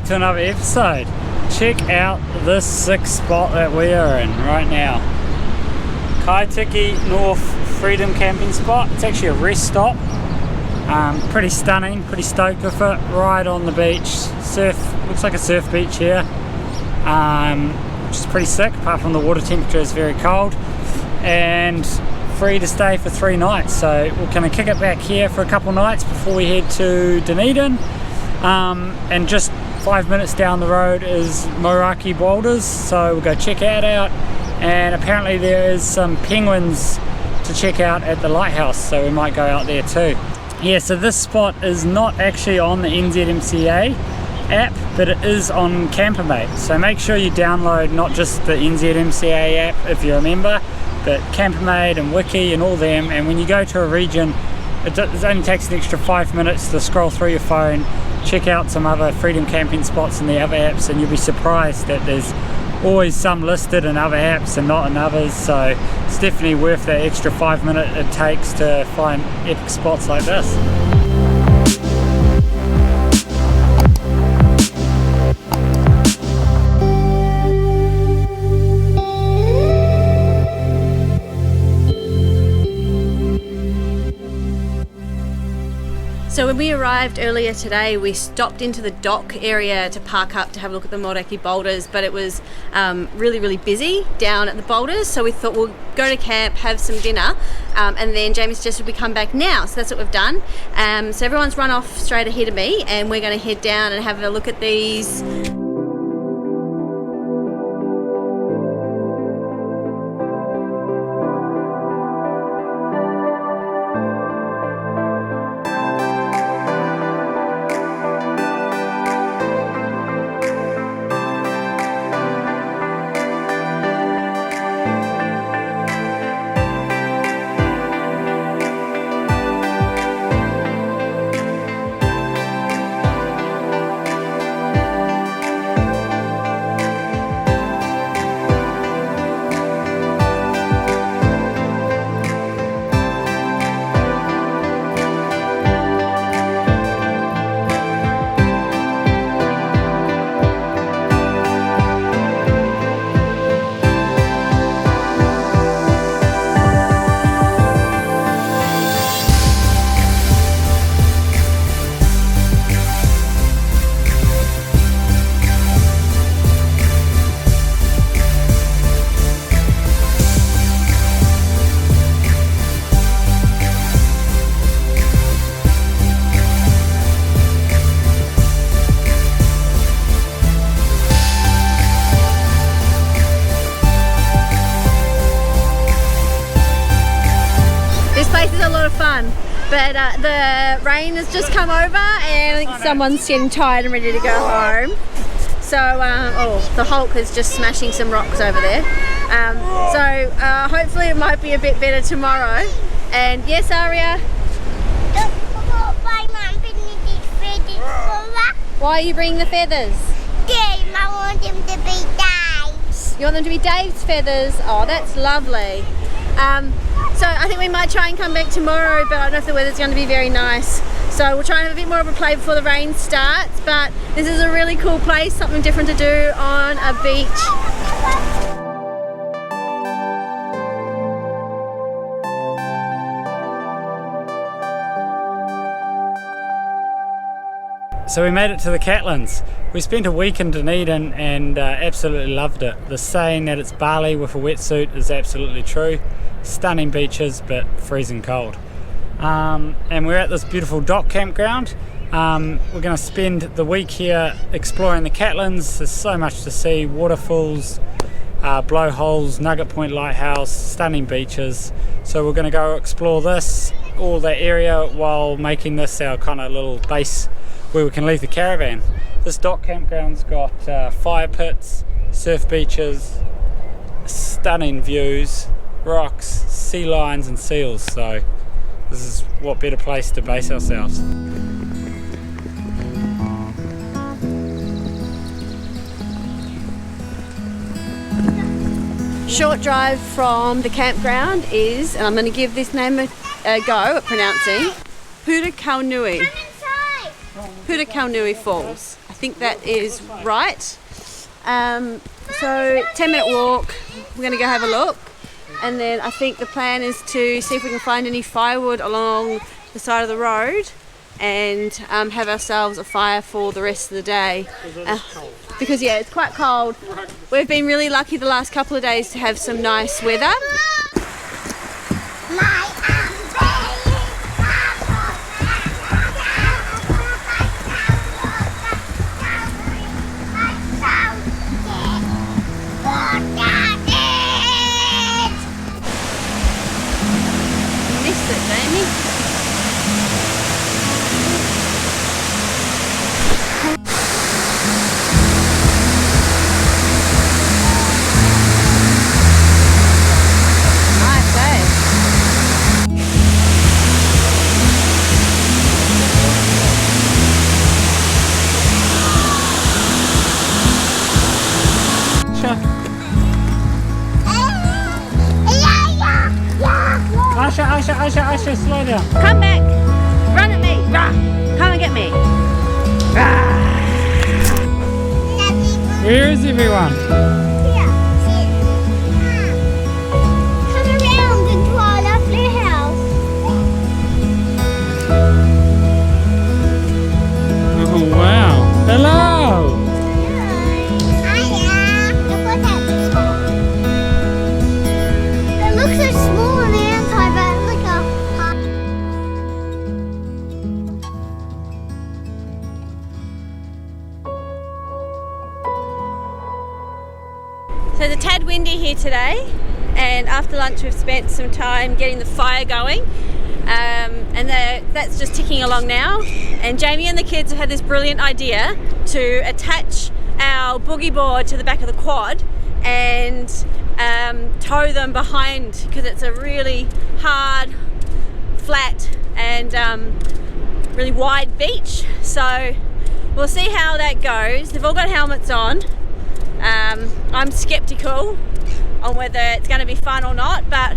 back to another episode. Check out this sick spot that we are in right now. Kaitiki North Freedom Camping Spot. It's actually a rest stop. Pretty stunning, pretty stoked with it. Right on the beach. Surf, looks like a surf beach here. Which is pretty sick, apart from the water temperature is very cold. And free to stay for 3 nights. So we're going to kick it back here for a couple nights before we head to Dunedin. And just 5 minutes down the road is Moeraki Boulders, so we'll go check that out. And apparently there is some penguins to check out at the lighthouse, so we might go out there too. Yeah, so this spot is not actually on the NZMCA app, but it is on Campermate. So make sure you download not just the NZMCA app if you remember, but Campermate and Wiki and all them. And when you go to a region, it only takes an extra 5 minutes to scroll through your phone, check out some other freedom camping spots in the other apps, and you'll be surprised that there's always some listed in other apps and not in others. So it's definitely worth that extra 5 minutes it takes to find epic spots like this. So when we arrived earlier today, we stopped into the dock area to park up to have a look at the Moeraki Boulders, but it was really busy down at the Boulders, so we thought we'll go to camp, have some dinner, and then Jamie suggested we come back now, so that's what we've done. So everyone's run off straight ahead of me, and we're going to head down and have a look at these. But the rain has just come over and I think someone's getting tired and ready to go home. So, the Hulk is just smashing some rocks over there. Hopefully it might be a bit better tomorrow. And yes, Aria? Why are you bringing the feathers? I want them to be Dave's. You want them to be Dave's feathers? Oh, that's lovely. So I think we might try and come back tomorrow, but I don't know if the weather's going to be very nice. So we'll try and have a bit more of a play before the rain starts, but this is a really cool place, something different to do on a beach. So we made it to the Catlins. We spent a week in Dunedin and absolutely loved it. The saying that it's Bali with a wetsuit is absolutely true. Stunning beaches, but freezing cold. And we're at this beautiful dock campground. We're going to spend the week here exploring the Catlins. There's so much to see: waterfalls, blowholes, Nugget Point Lighthouse, stunning beaches. So we're going to go explore all that area while making this our kind of little base where we can leave the caravan. This dock campground's got fire pits, surf beaches, stunning views, rocks, sea lions and seals, so this is what better place to base ourselves. Short drive from the campground is, and I'm going to give this name a go at pronouncing, Putakaunui. Putakaunui Falls. think that is right. So 10-minute walk, we're going to go have a look, and then I think the plan is to see if we can find any firewood along the side of the road and have ourselves a fire for the rest of the day. Because yeah, it's quite cold. We've been really lucky the last couple of days to have some nice weather. Astra, slow down. Come back! Run at me! Rah! Come and get me! Rah! Where is everyone? Here. Come around into our lovely house. Oh wow! Hello! Aria, look what that top. It looks so small on the inside, but look how hot. So it's a tad windy here today, and after lunch we've spent some time getting the fire going, and that's just ticking along now. And Jamie and the kids have had this brilliant idea to attach our boogie board to the back of the quad and tow them behind, because it's a really hard, flat and really wide beach. So we'll see how that goes. They've all got helmets on. I'm skeptical on whether it's going to be fun or not, but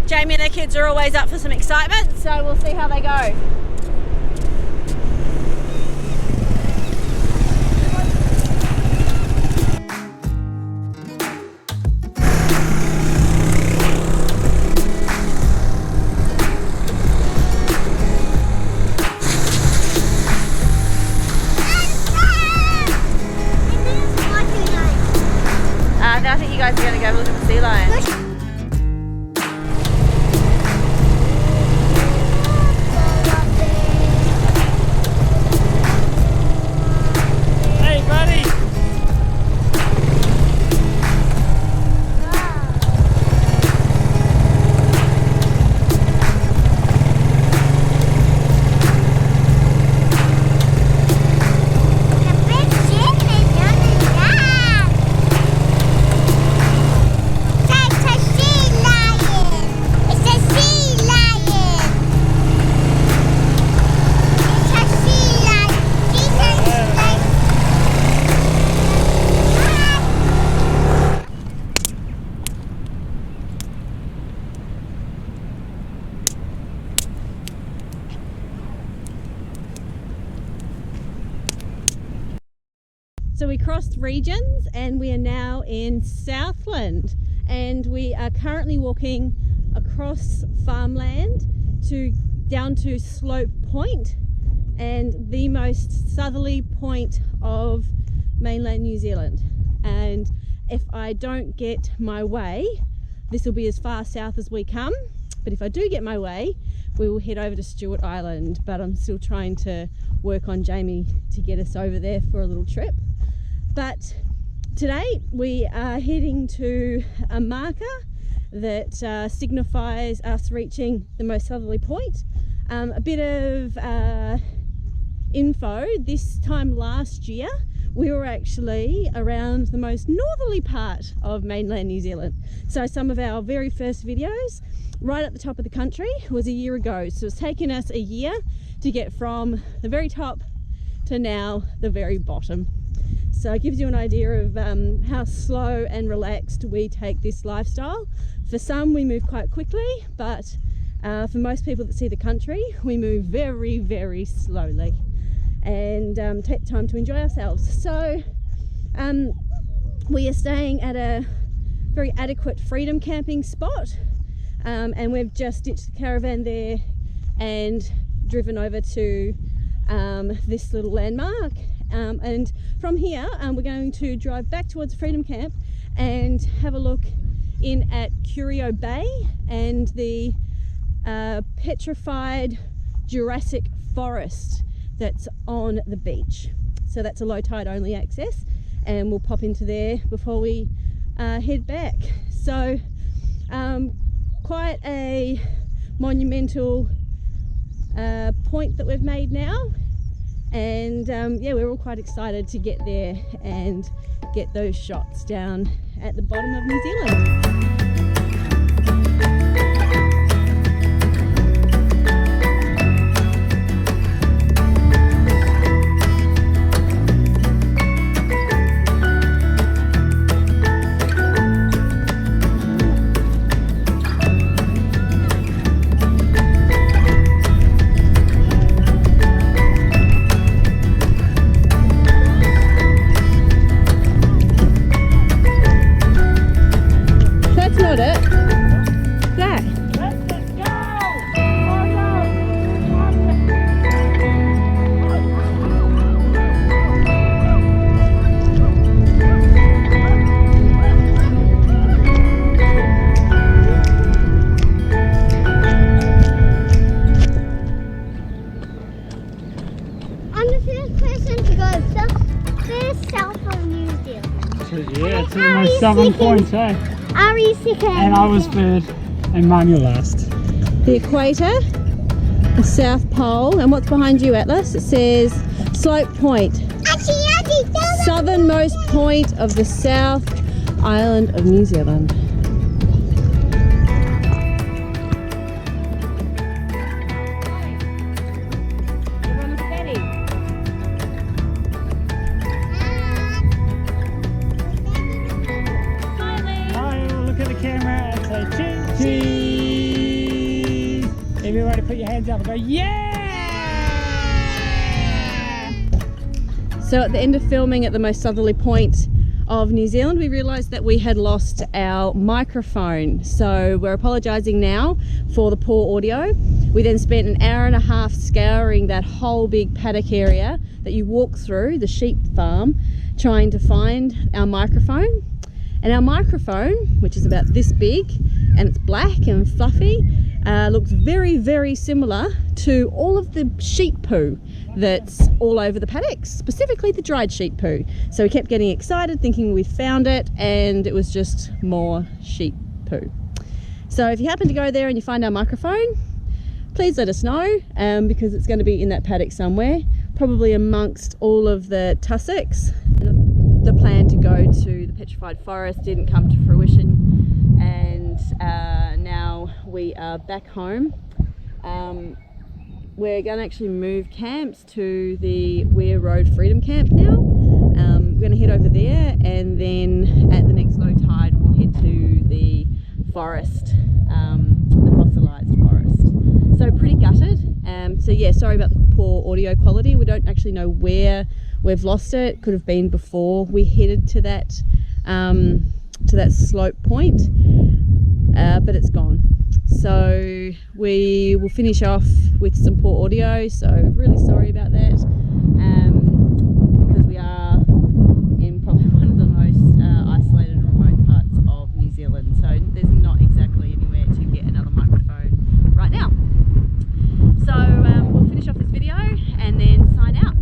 Jamie and the kids are always up for some excitement, so we'll see how they go. I think you guys are going to go look at the sea lion. Hey buddy! So we crossed regions and we are now in Southland, and we are currently walking across farmland down to Slope Point, and the most southerly point of mainland New Zealand. And if I don't get my way, this will be as far south as we come, but if I do get my way, we will head over to Stewart Island. But I'm still trying to work on Jamie to get us over there for a little trip. But today we are heading to a marker that signifies us reaching the most southerly point. A bit of info: this time last year we were actually around the most northerly part of mainland New Zealand. So some of our very first videos right at the top of the country was a year ago. So it's taken us a year to get from the very top to now the very bottom. So it gives you an idea of how slow and relaxed we take this lifestyle. For some we move quite quickly, but for most people that see the country, we move very, very slowly. and take time to enjoy ourselves. So we are staying at a very adequate freedom camping spot, and we've just ditched the caravan there and driven over to this little landmark, and from here we're going to drive back towards Freedom Camp and have a look in at Curio Bay and the Petrified Jurassic Forest that's on the beach. So that's a low tide only access, and we'll pop into there before we head back. So quite a monumental point that we've made now, and yeah, we're all quite excited to get there and get those shots down at the bottom of New Zealand. Yeah, it's almost 7 points, eh? Aria's second. And I was third, and Manuel last. The equator, the South Pole, and what's behind you, Atlas? It says Slope Point. Southernmost point of the South Island of New Zealand. Everybody put your hands up and go, yeah! So at the end of filming at the most southerly point of New Zealand, we realised that we had lost our microphone. So we're apologising now for the poor audio. We then spent an hour and a half scouring that whole big paddock area that you walk through, the sheep farm, trying to find our microphone. And our microphone, which is about this big, and it's black and fluffy, looks very, very similar to all of the sheep poo that's all over the paddocks, specifically the dried sheep poo. So we kept getting excited, thinking we found it, and it was just more sheep poo. So if you happen to go there and you find our microphone, please let us know, because it's going to be in that paddock somewhere, probably amongst all of the tussocks. The plan to go to the Petrified Forest didn't come to fruition, and now we are back home. We're going to actually move camps to the Weir Road Freedom Camp now. We're going to head over there, and then at the next low tide we'll head to the forest, the fossilised forest. So pretty gutted. So yeah, sorry about the poor audio quality. We don't actually know where we've lost it. Could have been before we headed to that slope point, but it's gone. So we will finish off with some poor audio, so really sorry about that, because we are in probably one of the most isolated and remote parts of New Zealand, so there's not exactly anywhere to get another microphone right now. So we'll finish off this video and then sign out.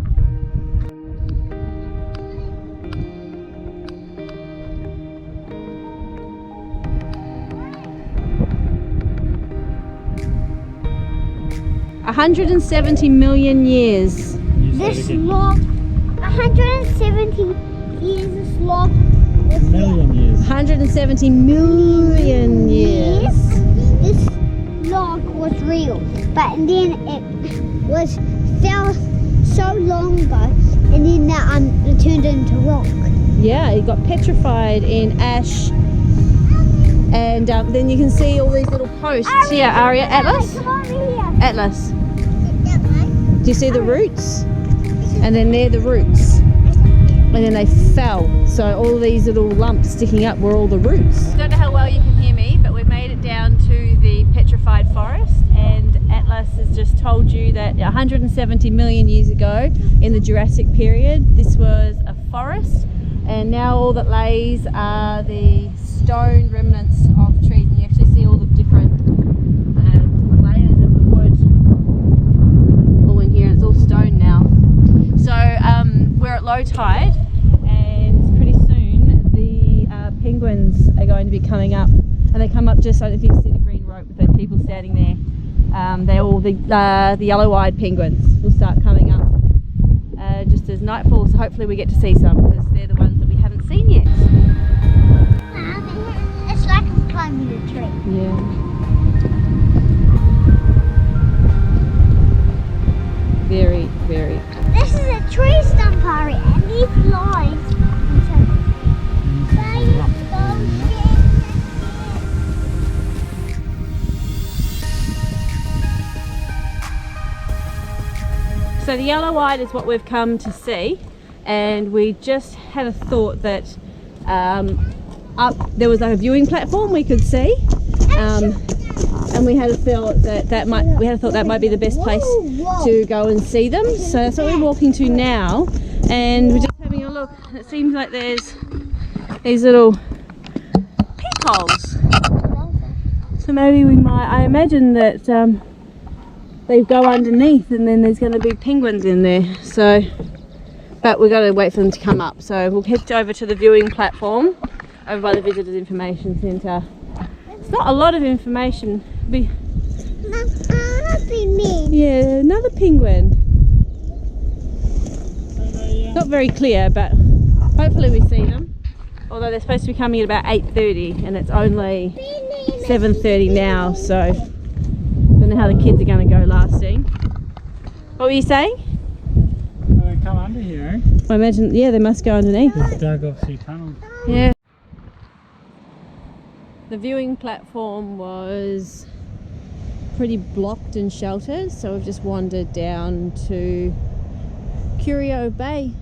$170 million years. This log, 170 years, this log was Million years. 170 million years. This log was real, but then it fell so long ago, and then it turned into rock. Yeah, it got petrified in ash, and then you can see all these little posts. Here, Aria, Atlas. Come over here. Atlas. Do you see the roots? and then they're the roots, and then they fell. So all these little lumps sticking up were all the roots. Don't know how well you can hear me, but we've made it down to the Petrified forest, and Atlas has just told you that 170 million years ago in the Jurassic period this was a forest, and now all that lays are the stone remnants of trees, and you actually see all the different layers of the wood all in here, and it's all stone now. So we're at low tide, and pretty soon the penguins are going to be coming up, and they come up just like if you can see the green rope with those people standing there. They're all the yellow-eyed penguins will start coming up just as night falls, so hopefully we get to see some, because they're the ones that we haven't seen yet. It's like I'm climbing a tree. Yeah. Very, very. This is a tree stump, Aria, and these lines. So the yellow-eyed is what we've come to see, and we just had a thought that up there was like a viewing platform we could see, and we had a thought that might be the best place to go and see them. So that's what we're walking to now, and we're just having a look. It seems like there's these little peepholes. So maybe we might. I imagine that. They go underneath, and then there's going to be penguins in there. So, but we've got to wait for them to come up. So we'll head over to the viewing platform over by the Visitors Information Centre. It's not a lot of information. Yeah, another penguin. Not very clear, but hopefully we see them. Although they're supposed to be coming at about 8:30, and it's only 7:30 now. So. Don't know how the kids are going to go lasting. What were you saying? They come under here, eh? I imagine, yeah, they must go underneath. They've dug off the tunnel. Yeah. The viewing platform was pretty blocked and sheltered, so we've just wandered down to Curio Bay.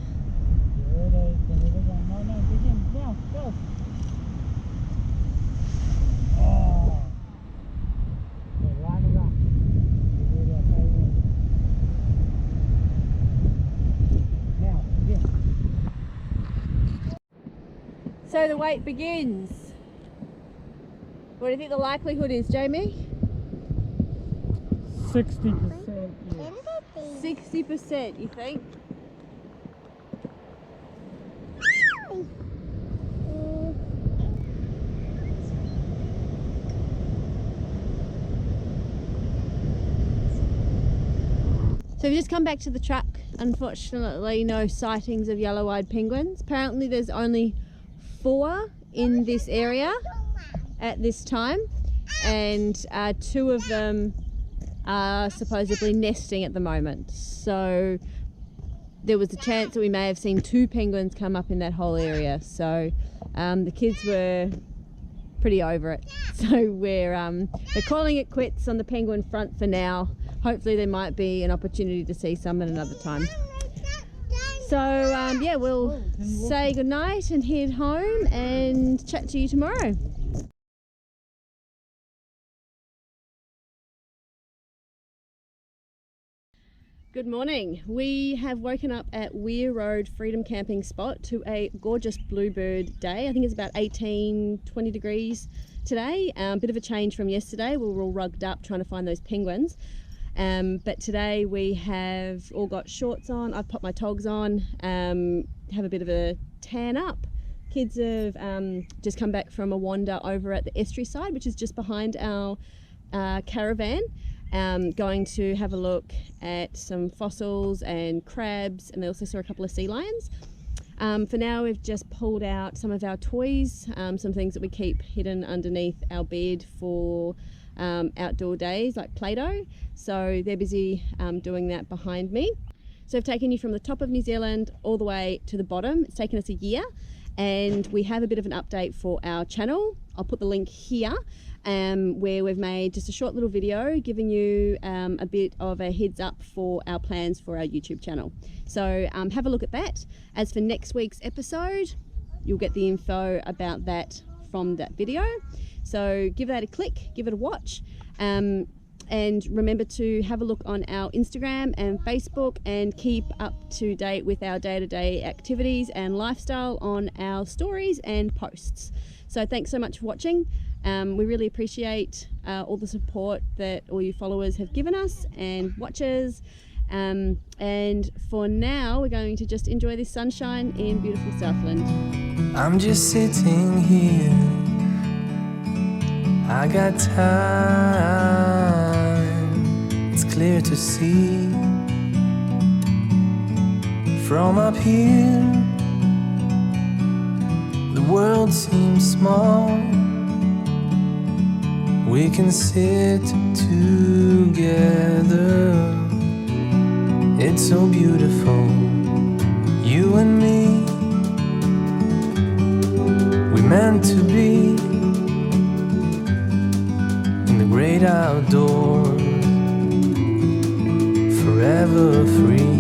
So the wait begins. What do you think the likelihood is, Jamie? 60%. 60%, you think? So we've just come back to the truck. Unfortunately, no sightings of yellow-eyed penguins. Apparently there's only 4 in this area at this time, and 2 of them are supposedly nesting at the moment. So there was a chance that we may have seen 2 penguins come up in that whole area. So the kids were pretty over it. So we're calling it quits on the penguin front for now. Hopefully there might be an opportunity to see some at another time. So yeah, we'll say goodnight and head home and chat to you tomorrow. Good morning. We have woken up at Weir Road Freedom Camping Spot to a gorgeous bluebird day. I think it's about 18-20 degrees today. Bit of a change from yesterday. We were all rugged up trying to find those penguins. But today we have all got shorts on. I've popped my togs on, have a bit of a tan up. Kids have just come back from a wander over at the estuary side, which is just behind our caravan. Going to have a look at some fossils and crabs, and they also saw a couple of sea lions. For now, we've just pulled out some of our toys, some things that we keep hidden underneath our bed for outdoor days, like Play-Doh. So they're busy doing that behind me. So I've taken you from the top of New Zealand all the way to the bottom. It's taken us a year, and we have a bit of an update for our channel. I'll put the link here, where we've made just a short little video giving you a bit of a heads up for our plans for our YouTube channel. So have a look at that. As for next week's episode, you'll get the info about that from that video. So give that a click, give it a watch. And remember to have a look on our Instagram and Facebook, and keep up to date with our day-to-day activities and lifestyle on our stories and posts. So thanks so much for watching. We really appreciate all the support that all you followers have given us and watchers. And for now, we're going to just enjoy this sunshine in beautiful Southland. I'm just sitting here, I got time, it's clear to see. From up here, the world seems small. We can sit together, it's so beautiful, you and me. We meant to be in the great outdoors, forever free.